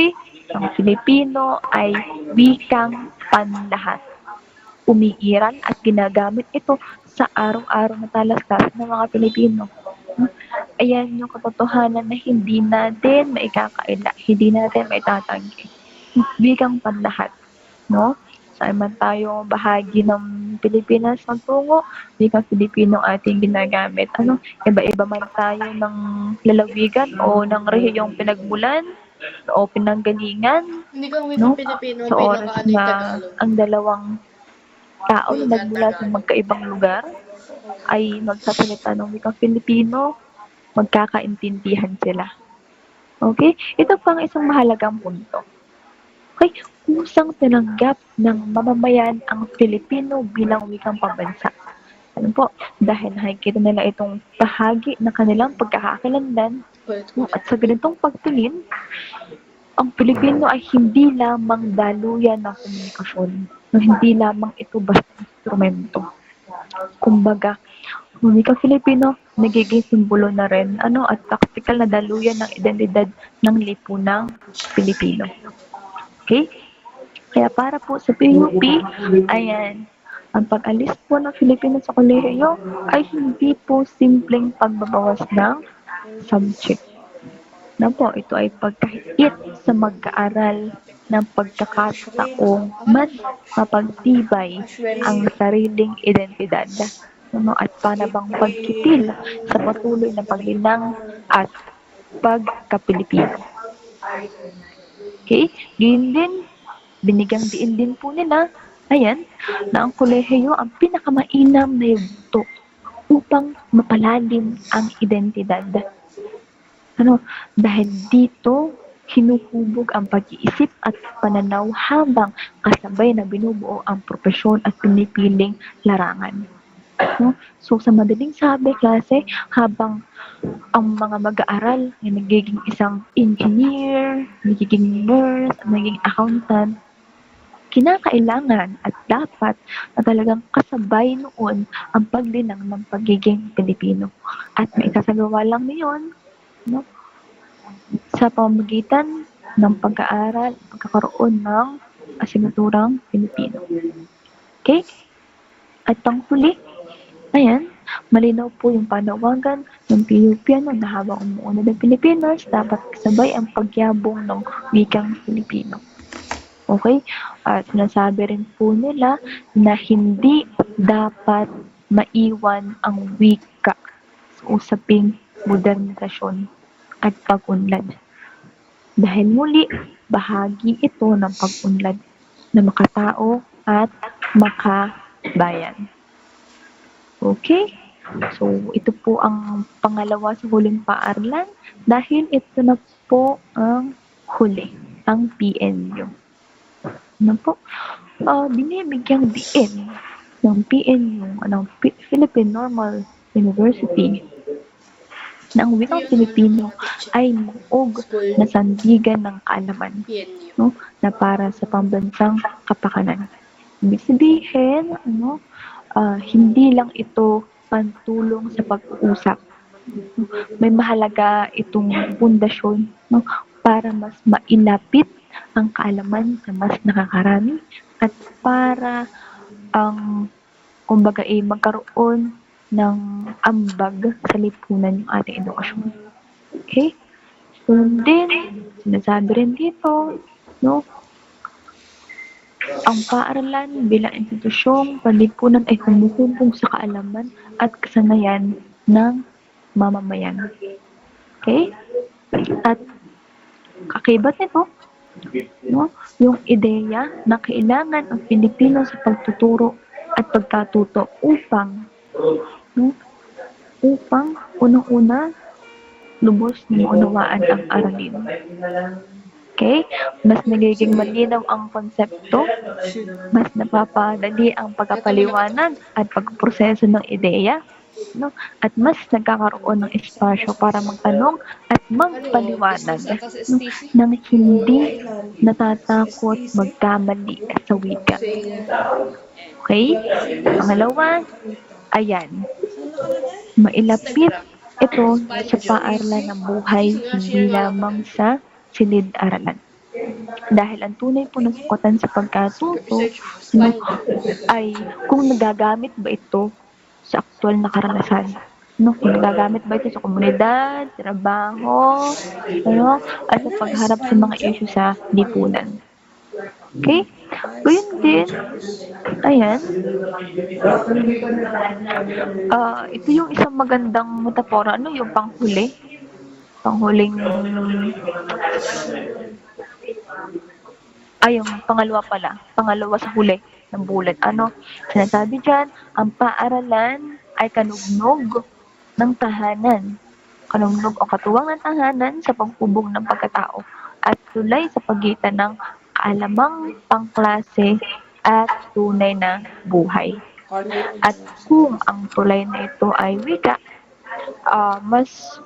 ang Filipino ay wikang panlahat. Umiiral at ginagamit ito sa araw-araw na talastas ng mga Pilipino. Ayan yung katotohanan na hindi natin maikakaila, hindi natin maitatanggi. Wikang panlahat, no? Saan man tayo bahagi ng Pilipinas magtungo, wikang Filipino ang ating ginagamit. Ano, iba-iba man tayo ng lalawigan o ng rehiyong pinagmulan o pinanggalingan, Hindi ko ang no? wikang Pilipino Sa bilang oras ano yung na Tagalog. ang dalawang tao na nagmula sa magkaibang lugar ay magsasalita ng wikang Filipino, magkakaintindihan sila. Okay? Ito pang isang mahalagang punto. Okay, kusang tinanggap ng mamamayan ang Filipino bilang wikang pambansa. Ano po? Dahil nakikita nila itong bahagi ng kanilang pagkakakilanlan, no? At sa ganitong pagtingin, ang Pilipino ay hindi lamang daluyan ng komunikasyon, no? Hindi lamang ito basta instrumento. Kumbaga, ang wikang Filipino nagiging simbolo na rin at praktikal na daluyan ng identidad ng lipunang Pilipino. Okay? Kaya para po sa PUP, ayan, ang pag-alis po ng Filipino sa kolehiyo ay hindi po simpleng pagbabawas ng subject. Na po, ito ay pagkahit sa mag-aaral ng pagkakataong mas mapagtibay ang sariling identidad. At panabang pagkitil sa patuloy na paglinang at pagka-Pilipino. Okay? Yun din, binigyang diin din po nila, ayan, na ang kolehiyo ang pinakamainam na yugto upang mapalalim ang identidad. Dahil dito, hinuhubog ang pag-iisip at pananaw habang kasabay na binubuo ang propesyon at pinipiling larangan. So, sa madaling sabi, klase, habang ang mga mag-aaral ay nagiging isang engineer, nagiging nurse, nagiging accountant, kinakailangan at dapat na talagang kasabay noon ang paglinang ng pagiging Pilipino. At may isasagawa lang niyon, sa pamamagitan ng pag-aaral, pagkakaroon ng asignaturang Pilipino. Okay? At panghuli, ayan, malinaw po yung panawagan ng PUP na habang umuunad ng Pilipinas, dapat kasabay ang pagyabong ng wikang Filipino. Okay? At sinasabi rin po nila na hindi dapat maiwan ang wika sa usaping modernisasyon at pag-unlad. Dahil muli, bahagi ito ng pag-unlad na makatao at makabayan. Okay? So, ito po ang pangalawa sa huling paaralan dahil ito na po ang huli, ang PNU. Binibigyang diin ng PNU, Philippine Normal University, na ang wikang Filipino ay muog na sandigan ng kaalaman, na para sa pambansang kapakanan. Ibig sabihin, hindi lang ito pantulong sa pag-uusap. May mahalaga itong pundasyon para mas mailapit ang kaalaman sa mas nakakarami at para magkaroon ng ambag sa lipunan yung ating edukasyon. Okay? So din, sinasabi rin dito, ang paaralan bilang institusyong panlipunan ay humuhubog sa kaalaman at kasanayan ng mamamayan. Okay? At kakibat nito, yung ideya na kailangan ang Pilipino sa pagtuturo at pagkatuto upang unang-una lubos na maunawaan ang aralin. Okay? Mas nagiging malinaw ang konsepto, mas napapadali ang pagkapaliwanag at pagproseso ng ideya, at mas nagkakaroon ng espasyo para magtanong at magpaliwanag nang hindi natatakot magkamali sa wika. Okay? Pangalawa, ayan, mailapit ito sa paaralan ng buhay, hindi lamang sa silid-aralan. Dahil ang tunay po na sukatan sa pagkatuto no, ay kung nagagamit ba ito sa aktual na karanasan. No, kung nagagamit ba ito sa komunidad, trabaho, ano, at sa pagharap sa mga issue sa lipunan. Okay? Gayun din, ayan, ito yung isang magandang metapora, ano yung panghuling yung pangalawa sa huli ng bullet. Ano, sinasabi dyan, ang paaralan ay kanugnog ng tahanan. Kanugnog o katuwang ng tahanan sa paghubog ng pagkatao at tulay sa pagitan ng kaalamang pangklase at tunay na buhay. At kung ang tulay na ito ay wika, mas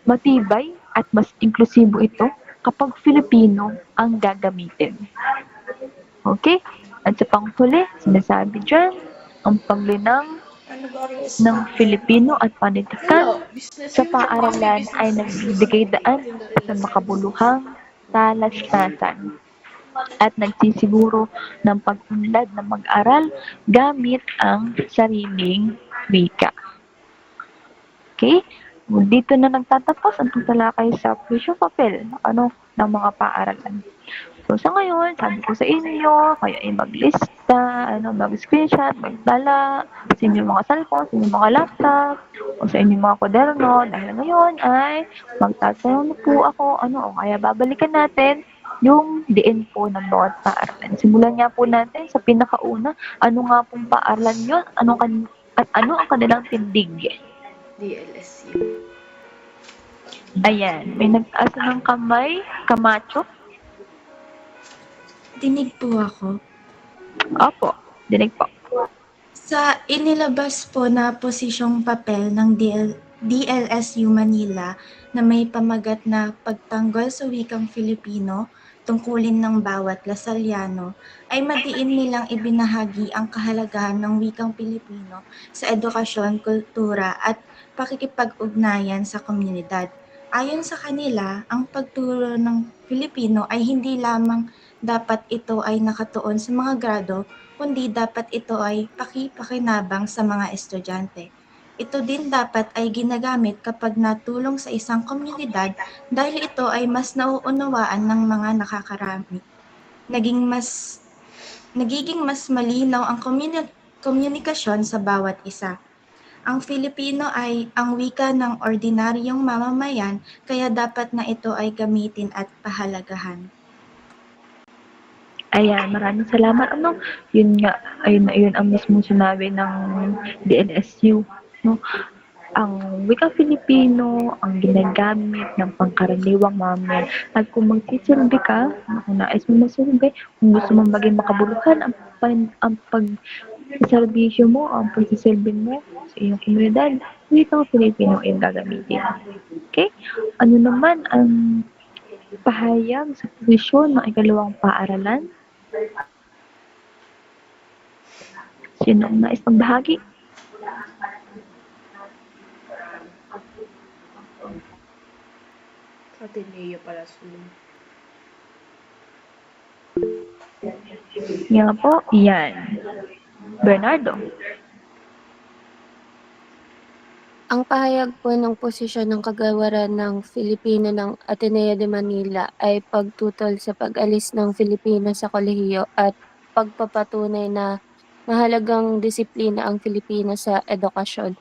matibay at mas inklusibo ito kapag Filipino ang gagamitin. Okay? At sa panghuli, sinasabi dyan, ang paglinang ng Filipino at panitikan sa paaralan ay nagbibigay daan sa makabuluhang talastasan at nagsisiguro ng pag-unlad na mag-aral gamit ang sariling wika. Okay? Dito na nagtatapos ang pagtalakay sa future papel ng mga paaralan. So sa ngayon, sabi ko sa inyo, kayo ay maglista, mag-screenshot, magdala sa inyong mga cellphone, sa inyong mga laptop, o sa inyong mga kwaderno. Dahil ngayon ay magtatanong na po ako, o kaya babalikan natin yung diin po ng bawat paaralan. Simulan nga po natin sa pinakauna, ano nga pong paaralan yun, at ano ang kanilang tindig. DLSU. Ayan, may nag-asa ng kamay, Camacho. Dinig po ako. Opo, dinig po. Sa inilabas po na posisyong papel ng DLSU Manila na may pamagat na pagtanggol sa wikang Filipino, tungkulin ng bawat Lasalliano, ay madiin nilang ibinahagi ang kahalagahan ng wikang Pilipino sa edukasyon, kultura at pakikipag-ugnayan sa komunidad. Ayon sa kanila, ang pagturo ng Filipino ay hindi lamang dapat ito ay nakatuon sa mga grado, kundi dapat ito ay pakipakinabang sa mga estudyante. Ito din dapat ay ginagamit kapag natulong sa isang komunidad dahil ito ay mas nauunawaan ng mga nakakarami. Nagiging mas malinaw ang komunikasyon sa bawat isa. Ang Filipino ay ang wika ng ordinaryong mamamayan kaya dapat na ito ay gamitin at pahalagahan. Ayan, maraming salamat. Yun nga, ayun ang mismo sinabi ng DLSU. No? Ang wika Filipino, ang ginagamit ng pangkaraniwang mamamayan. At kung magsisilbi ka, kung nais mo masilbi, kung gusto mo maging makabuluhan, ang pagserbisyo mo, ang pagsisilbi mo sa iyong komunidad, wikang Filipino ang gagamitin. Okay? Ano naman ang pahayag sa posisyon ng ikalawang paaralan? Sino ang nais magbahagi? Ateneo pala sunod. Yan po, yan. Bernardo. Ang pahayag po ng posisyon ng kagawaran ng Filipino ng Ateneo de Manila ay pagtutol sa pag-alis ng Filipino sa kolehiyo at pagpapatunay na mahalagang disiplina ang Filipino sa edukasyon.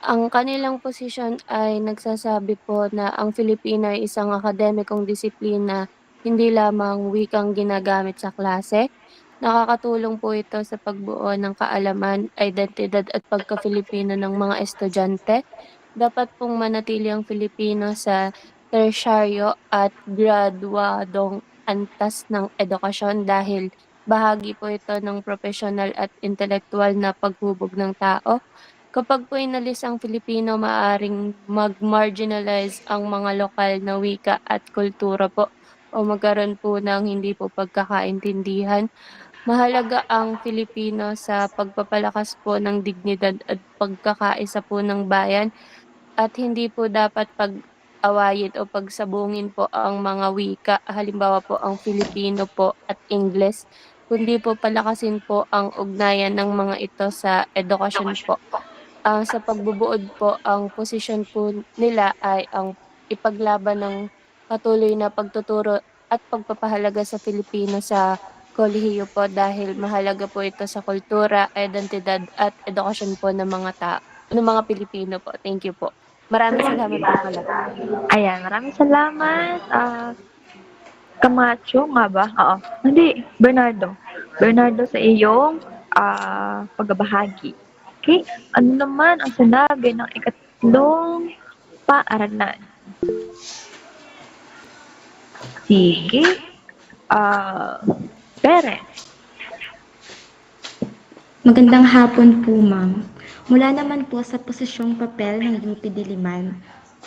Ang kanilang posisyon ay nagsasabi po na ang Filipino ay isang akademikong disiplina, hindi lamang wikang ginagamit sa klase. Nakakatulong po ito sa pagbuo ng kaalaman, identidad at pagka-Filipino ng mga estudyante. Dapat pong manatili ang Filipino sa tersyaryo at graduadong antas ng edukasyon dahil bahagi po ito ng profesional at intelektual na paghubog ng tao. Kapag po inalis ang Filipino, maaaring mag-marginalize ang mga lokal na wika at kultura po o magkaroon po ng hindi po pagkakaintindihan. Mahalaga ang Filipino sa pagpapalakas po ng dignidad at pagkakaisa po ng bayan at hindi po dapat pag-awayin o pagsabungin po ang mga wika, halimbawa po ang Filipino po at Ingles, kundi po palakasin po ang ugnayan ng mga ito sa edukasyon po. Sa pagbubuod po, ang posisyon po nila ay ang ipaglaban ng patuloy na pagtuturo at pagpapahalaga sa Filipino sa kolehiyo po dahil mahalaga po ito sa kultura, identidad at edukasyon po ng mga Pilipino po. Thank you po. Maraming salamat po pala. Ayan, maraming salamat. Camacho nga ba? Oo. Hindi, Bernardo. Bernardo sa iyong pagbabahagi. Okay? Ano naman ang sinabi ng ikatlong paaralan? Sige. Perez. Magandang hapon po, ma'am. Mula naman po sa posisyong papel ng UP Diliman,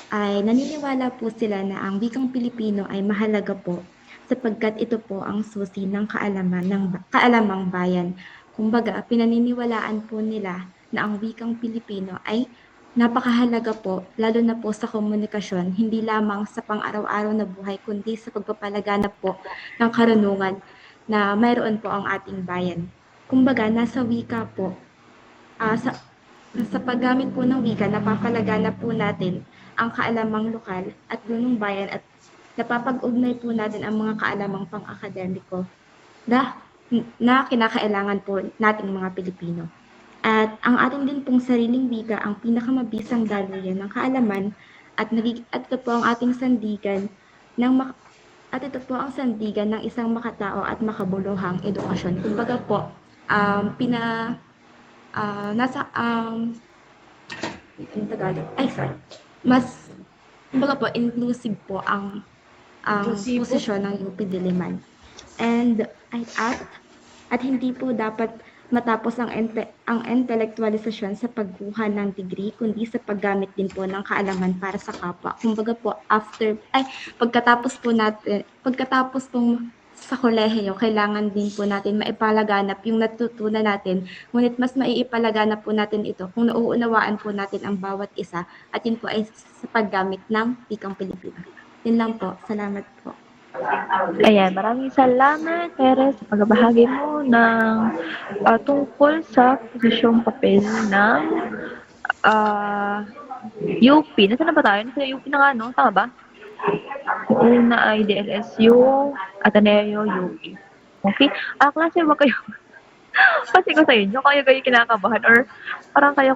ay naniniwala po sila na ang wikang Pilipino ay mahalaga po sapagkat ito po ang susi ng kaalamang bayan. Kumbaga, pinaniniwalaan po nila na ang wikang Pilipino ay napakahalaga po, lalo na po sa komunikasyon, hindi lamang sa pang-araw-araw na buhay, kundi sa pagpapalaganap po ng karunungan na mayroon po ang ating bayan. Kumbaga, nasa wika po, sa paggamit po ng wika, napapalaganap po natin ang kaalamang lokal at lunong bayan at napapag-ugnay po natin ang mga kaalamang pang-akademiko na kinakailangan po nating mga Pilipino. At ang ating din pong sariling wika ang pinakamabisang daluyan ng kaalaman at ito po ang ating sandigan ng isang makatao at makabuluhang edukasyon. Kumbaga po, kumbaga po, inclusive po ang posisyon ng UP Diliman. At hindi po dapat matapos ang intelektualisasyon sa pagkuha ng degree, kundi sa paggamit din po ng kaalaman para sa kapwa. Kumbaga po, pagkatapos po sa kolehiyo, kailangan din po natin maipalaganap yung natutunan natin, ngunit mas maipalaganap po natin ito kung nauunawaan po natin ang bawat isa, at yun po ay sa paggamit ng wikang Pilipino. Yun lang po. Salamat po. Ayan, maraming salamat, Perez, sa pagbabahagi mo ng tungkol sa posisyong papel ng UP. Nasaan na ba tayo? Nasa UP na nga, no? Tama ba? Una ay DLSU, Ateneo, UP. Okay? Klase ba kayo? Kasi ko sa inyo, kayo kinakabahan or parang kayo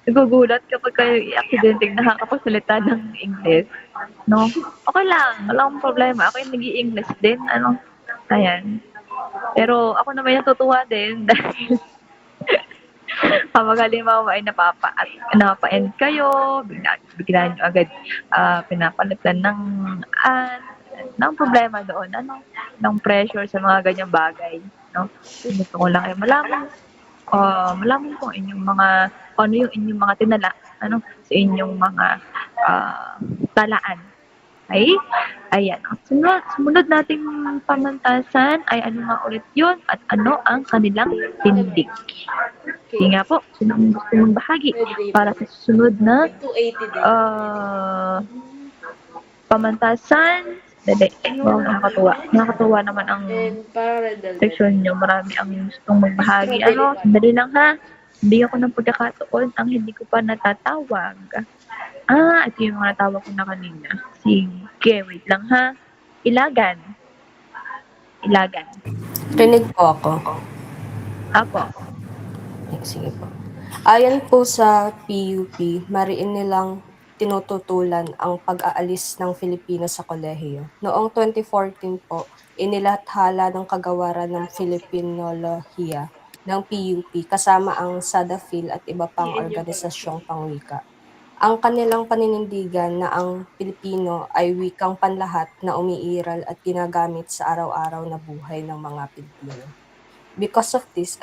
nagugulat kapag kayo i-accidenting nakakapagsalita ng English. No? Okay lang, wala akong problema. Ako yung nag-i-English din. Ayan. Pero ako naman natutuwa din dahil kapag halimbawa ay napapa-end kayo, bigla nyo agad pinapalitan ng problema doon, ng pressure sa mga ganyang bagay, no? Gusto ko lang ay malaman kung ano yung inyong mga tinala, sa inyong mga talaan. Okay? Ayan. Sumunod nating pamantasan ay ano nga ulit yun at ano ang kanilang tindig. Sige nga po, sino ang gusto mong bahagi para sa susunod na 280 din. pamantasan? Dali. Wow, nakakatuwa. Nakakatuwa naman ang And parallel. section nyo. Marami ang gustong magbahagi. Sandali lang ha. Bigyan ko ng pagkakataon ang hindi ko pa natatawag. Ito yung mga natawag ko na kanina. Sige, wait lang ha. Ilagan. Rinig po ako. Apo. Sige po. Ayon po sa PUP, mariin nilang tinututulan ang pag-aalis ng Filipino sa kolehiyo. Noong 2014 po, inilathala ng kagawaran ng Filipinolahiya ng PUP kasama ang SADAFIL at iba pang organisasyong pangwika. Ang kanilang paninindigan na ang Pilipino ay wikang panlahat na umiiral at ginagamit sa araw-araw na buhay ng mga Pilipino. Because of this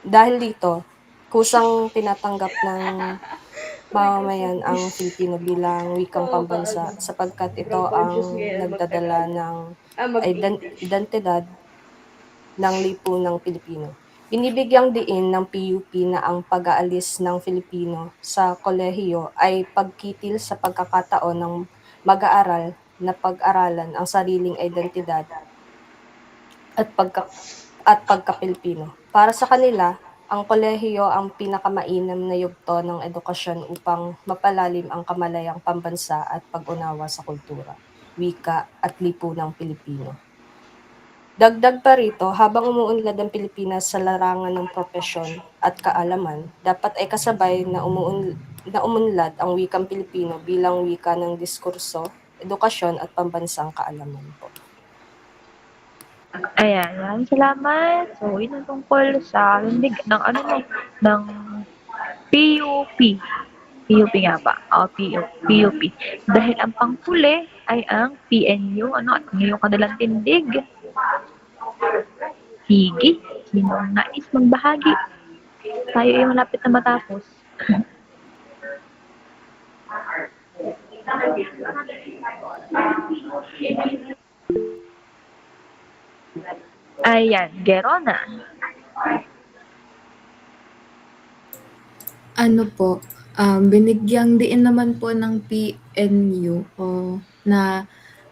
dahil dito, kusang tinatanggap ng mamamayan ang Filipino bilang wikang pambansa sapagkat ito ang nagdadala ng identidad ng lipunang Pilipino. Binibigyang diin ng PUP na ang pag-aalis ng Filipino sa kolehiyo ay pagkitil sa pagkakataon ng mag-aaral na pag-aralan ang sariling identidad at pagka-Pilipino. Para sa kanila, ang kolehiyo ang pinakamainam na yugto ng edukasyon upang mapalalim ang kamalayang pambansa at pag-unawa sa kultura, wika at lipunang Pilipino. Dagdag pa rito, habang umuunlad ang Pilipinas sa larangan ng propesyon at kaalaman, dapat ay kasabay na umunlad ang wikang Pilipino bilang wika ng diskurso, edukasyon at pambansang kaalaman po. Ayan, maraming salamat. So, yun ang tungkol sa tindig ng ng PUP. PUP nga ba? PUP. Dahil ang panghuli ay ang PNU, at yung kanilang tindig. Sige, sino ang nais magbahagi? Tayo ay malapit na matapos. Ayan, Gerona. Ano po, binigyang diin naman po ng PNU na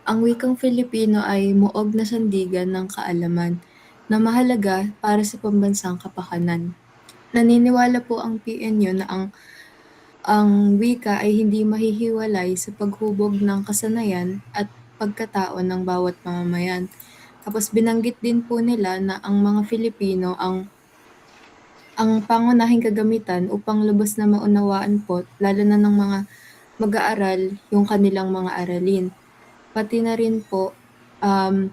ang wikang Filipino ay muog na sandigan ng kaalaman na mahalaga para sa pambansang kapakanan. Naniniwala po ang PNU na ang wika ay hindi mahihiwalay sa paghubog ng kasanayan at pagkatao ng bawat mamamayan. Tapos binanggit din po nila na ang mga Filipino ang pangunahing kagamitan upang lubos na maunawaan po, lalo na ng mga mag-aaral, yung kanilang mga aralin. Pati na rin po,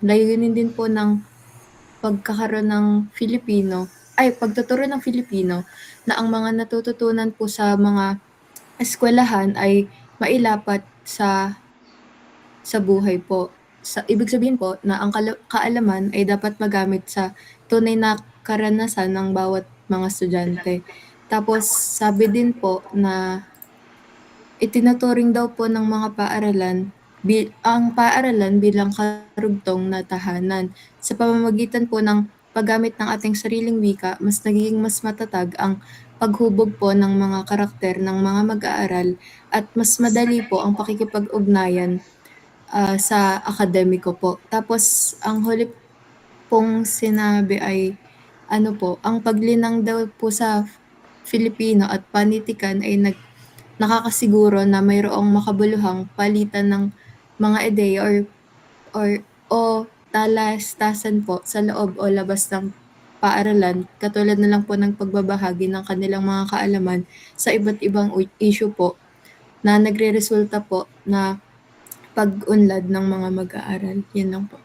layunin din po ng pagkakaroon ng pagtuturo ng Filipino na ang mga natututunan po sa mga eskwelahan ay mailapat sa buhay po. Ibig sabihin po na ang kaalaman ay dapat magamit sa tunay na karanasan ng bawat mga estudyante. Tapos sabi din po na itinuturing daw po ng mga paaralan ang paaralan bilang karugtong na tahanan. Sa pamamagitan po ng paggamit ng ating sariling wika, mas nagiging mas matatag ang paghubog po ng mga karakter ng mga mag-aaral at mas madali po ang pakikipag-ugnayan sa akademiko po. Tapos ang huli pong sinabi ay ang paglinang daw po sa Filipino at panitikan ay nakakasiguro na mayroong makabuluhang palitan ng mga ideya o talastasan po sa loob o labas ng paaralan, katulad na lang po ng pagbabahagi ng kanilang mga kaalaman sa iba't ibang issue po na nagre-resulta po na pag-unlad ng mga mag-aaral. Yun lang po.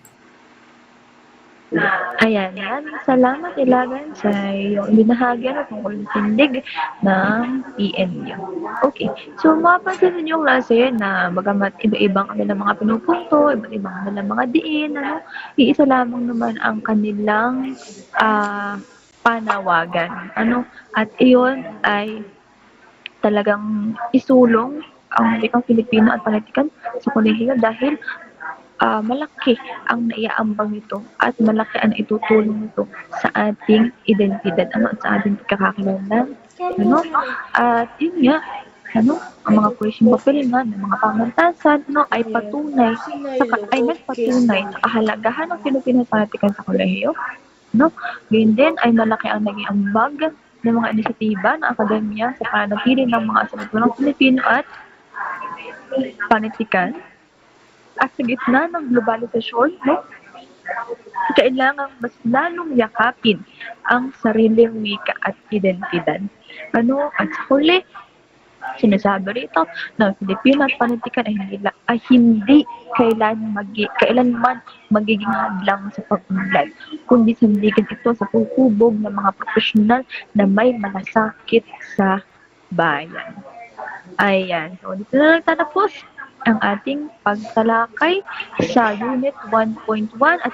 Ayan, maraming salamat Ilagan sa iyong binahagi tungkol sa tindig ng PNU. Okay, so mapapansin ninyo yung klase na bagamat iba-ibang kanilang mga pinupunto, iba-ibang kanilang mga diin, iisa lamang naman ang kanilang panawagan. At iyon ay talagang isulong ang wikang Filipino at panitikan sa kolehiyo dahil malaki ang naiaambag nito at malaki ang itutulong nito sa ating identidad, sa ating pagkakakilanlan. At yun nga, ang mga question papel nga ng mga pamantasan ay nagpatunay sa kahalagahan ng Filipino panitikan sa kolehiyo. Gayun din ay malaki ang naging ambag ng mga inisyatiba ng akademya sa pananatili ng mga salitulang Filipino at panitikan. At sa gitna ng globalisasyon, kailangang mas lalong yakapin ang sariling wika at identidad. At sa huli, sinasabi rito na Filipino at panitikan ay hindi kailanman magiging hadlang sa pag-unlad, kundi sandigan ito sa pagkubog ng mga profesional na may malasakit sa bayan. Ayan. So, dito na nagtatapos ang ating pagtalakay sa Unit 1.1 at